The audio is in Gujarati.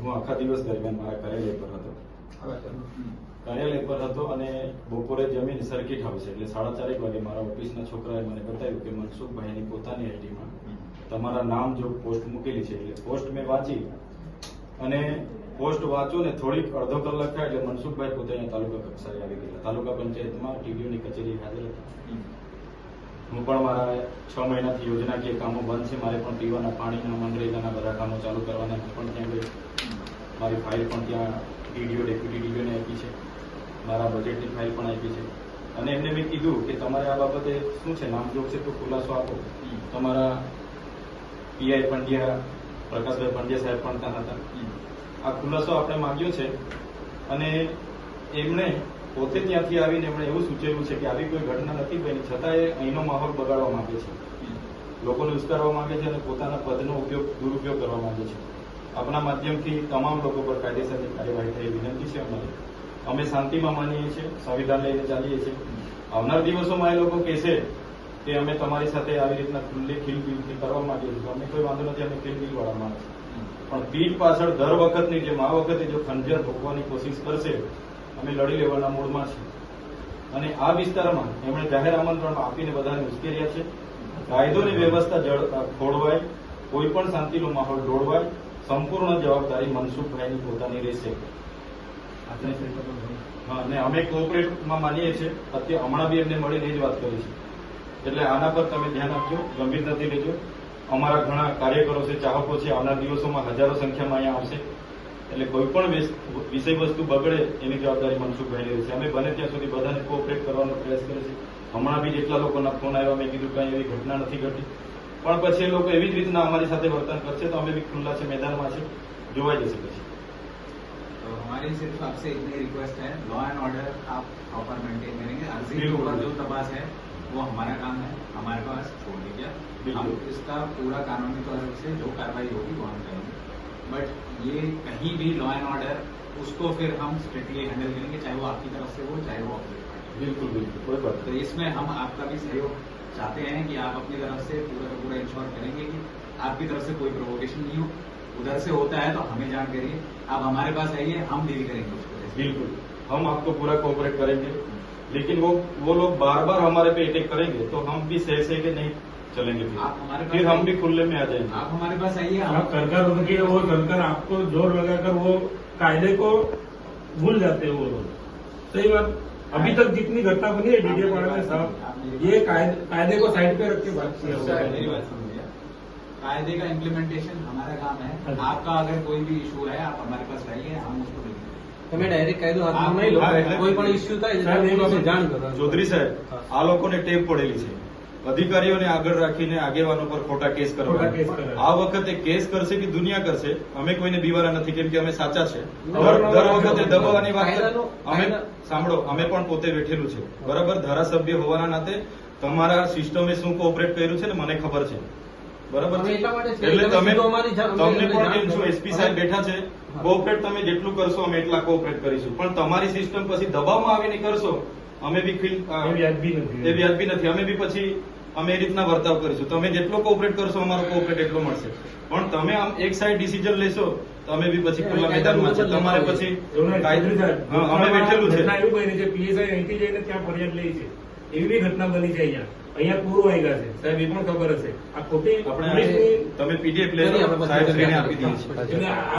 હું આખા દિવસ દરમિયાન મારા કાર્યાલય પર હતો. કાર્યાલય પર હતો અને બપોરે જમીન સર્કિટ હાઉસ એટલે 4:30 વાગે મારા ઓફિસના છોકરાએ મને બતાવ્યું કે મનસુખભાઈની પોતાની આઈડીમાં તમારા નામ જો પોસ્ટ મૂકેલી છે. એટલે પોસ્ટ મેં વાંચી અને પોસ્ટ વાંચો ને થોડીક અડધો કલાક થાય એટલે મનસુખભાઈ પોતે તાલુકા કક્ષાએ આવી ગયા. તાલુકા પંચાયતમાં ટીડીઓની કચેરી હાજર હતા. હું પણ મારા 6 મહિનાથી યોજનાકીય કામો બંધ છે. મારે પણ પીવાના પાણીના મનરેગાના બધા કામો ચાલુ કરવાના પણ ત્યાં ગઈ. મારી ફાઇલ પણ ત્યાં ટીડીઓ ડેપ્યુટી ટીડીઓને આપી છે. મારા બજેટની ફાઇલ પણ આપી છે અને એમને મેં કીધું કે તમારે આ બાબતે શું છે નામજોગ છે તો ખુલાસો આપો. તમારા પીઆઈ પંડ્યા પ્રકાશભાઈ પંડ્યા સાહેબ પણ ત્યાં હતા. આ ખુલાસો આપણે માંગ્યો છે અને એમણે પોતે ત્યાંથી આવીને એમણે એવું સૂચવ્યું છે કે આવી કોઈ ઘટના નથી બની છતાં એ અહીંનો માહોલ બગાડવા માંગે છે, લોકોને ઉશ્કેરવા માંગે છે અને પોતાના પદનો દુરુપયોગ કરવા માંગે છે. આપણા માધ્યમથી તમામ લોકો પર કાયદેસરની કાર્યવાહી થઈ વિનંતી છે. અમે શાંતિમાં માનીએ છીએ, સંવિધાન લઈને ચાલીએ છીએ. આવનાર દિવસોમાં એ લોકો કહેશે કે અમે તમારી સાથે આવી રીતના ખુલ્લી ખીલબીલથી કરવા માંગીએ છીએ, અમે કોઈ વાંધો નથી, અમે ખીલબીલ વાળા માણસ. પણ પીઠ પાછળ દર વખતની જેમ આ વખતે જો ખંજર ભોગવાની કોશિશ કરશે અમે લડી લેવાના મૂડમાં છીએ. અને આ વિસ્તારમાં એમણે જાહેર આમંત્રણ આપીને બધાને ઉશ્કેર્યા છે. કાયદોની વ્યવસ્થા ખોળવાય, કોઈ પણ શાંતિનો માહોલ દોડવાય, સંપૂર્ણ જવાબદારી મનસુખભાઈની પોતાની રહેશે. અને અમે કોઓપરેટમાં માનીએ છીએ. અત્યારે હમણાં બી એમને મળીને એ જ વાત કરી છે. એટલે આના પર તમે ધ્યાન આપજો, ગંભીરતાથી લેજો. અમારા ઘણા કાર્યકરો છે, ચાહકો છે, આવનાર દિવસોમાં હજારો સંખ્યામાં અહીંયા આવશે. એટલે કોઈ પણ વિષય વસ્તુ બગડે એની જવાબદારી મનસુખભાઈની રહેશે. અમે બને ત્યાં સુધી બધાને કોઓપરેટ કરવાનો પ્રયાસ કરીએ છીએ. હમણાં બી જેટલા લોકોના ફોન આવ્યા મેં કીધું કઈ એવી ઘટના નથી ઘટી, પણ પછી એ લોકો એવી જ રીતના અમારી સાથે વર્તન કરશે તો અમે બી ખુલ્લા છે, मैदाનમાં છે, જોવાઈ જશે પછી. तो हमारी सिर्फ आपसे इतनी रिक्वेस्ट है, लॉ एंड ऑर्डर आप प्रॉपर मेंटेन करेंगे. अर्जी के ऊपर जो तबास है वो हमारा काम है, हमारे पास छोड़ दीजिए. हम इसका पूरा कानूनी तौर से जो कार्रवाई होगी वो हम करेंगे. बट ये कहीं भी लॉ एंड ऑर्डर उसको फिर हम स्ट्रिक्टली हैंडल करेंगे, चाहे वो आपकी तरफ से हो चाहे वो अपोजिट पार्टी. बिल्कुल बिल्कुल कोई बात. तो इसमें हम आपका भी सहयोग चाहते हैं कि आप अपनी तरफ से पूरा का पूरा इंश्योर करेंगे कि आपकी तरफ से कोई प्रोवोकेशन नहीं हो. उधर से होता है तो हमें जान करिए, आप हमारे पास आइए, हम डील करेंगे उसको. बिल्कुल हम आपको पूरा कोऑपरेट करेंगे, लेकिन वो लोग बार बार हमारे पे अटैक करेंगे तो हम भी सह के नहीं चलेंगे. आप हमारे फिर हम भी खुले में आ जाएंगे. आप हमारे पास आइए. आप कर उनके वो सरकार आपको जोर लगाकर वो कायदे को भूल जाते हैं वो लोग. सही बात. अभी तक जितनी घटना बनी है डीडीए पाड़ा में साहब, ये कायदे को साइड पे रख के बात किया. मेरी बात सुनिए, कायदे का इम्प्लीमेंटेशन हमारा काम है. आपका अगर कोई भी इशू है आप हमारे पास लाइए, हम उसको देखेंगे. તમે ડાયરેક્ટ કાયદો હાથમાં નહીં લો. કોઈ પણ ઇસ્યુ થાય એટલે જાણ કરો. ચૌધરી સાહેબ, આ લોકોને ટેપ પડેલી છે અધિકારીઓને આગળ રાખીને આગેવાનો પર ખોટા કેસ કરવા. આ વખતે કેસ કરશે કે દુનિયા કરશે, અમે કોઈને બીવારા નથી, કેમ કે અમે સાચા છે. દર વખતે દબાવવાની વાત અમે સાંભળો, અમે પણ પોતે વેઠેલું છે બરાબર. ધારાસભ્ય હોવાના નાતે તમારા સિસ્ટમે શું કોઓપરેટ કર્યું છે ને મને ખબર છે બરાબર. એટલે તમને પણ કેમ છો, એસપી સાહેબ બેઠા છે, કોઓપરેટ તમે જેટલું કરશો અમે એટલા કોઓપરેટ કરીશું. પણ તમારી સિસ્ટમ પછી દબાવમાં આવીને કરશો અમે બી એ વ્યાજબી નથી. અમે બી પછી અમે એ રીતના વર્તાવ કરીશું. તમે જેટલો કોઓપરેટ કરશો અમારો કોઓપરેટ એટલો મળશે. પણ તમે આમ એક સાઈડ ડિસિઝન લેશો તો અમે બી પછી ખુલ્લા મેદાનમાં છે. તમારે પછી અમે બેઠેલું છે. એવું બની છે પીએસઆઈ અહીંથી જઈને ત્યાં ફરિયાદ લઈ છે, એવી બી ઘટના બની છે. અહીંયા પૂરો આવ્યા છે સાહેબ, એ પણ ખબર હશે. આ ખોટી આપણે તમે પીડીએફ લેજો, સાહેબ આપી દઈએ છીએ.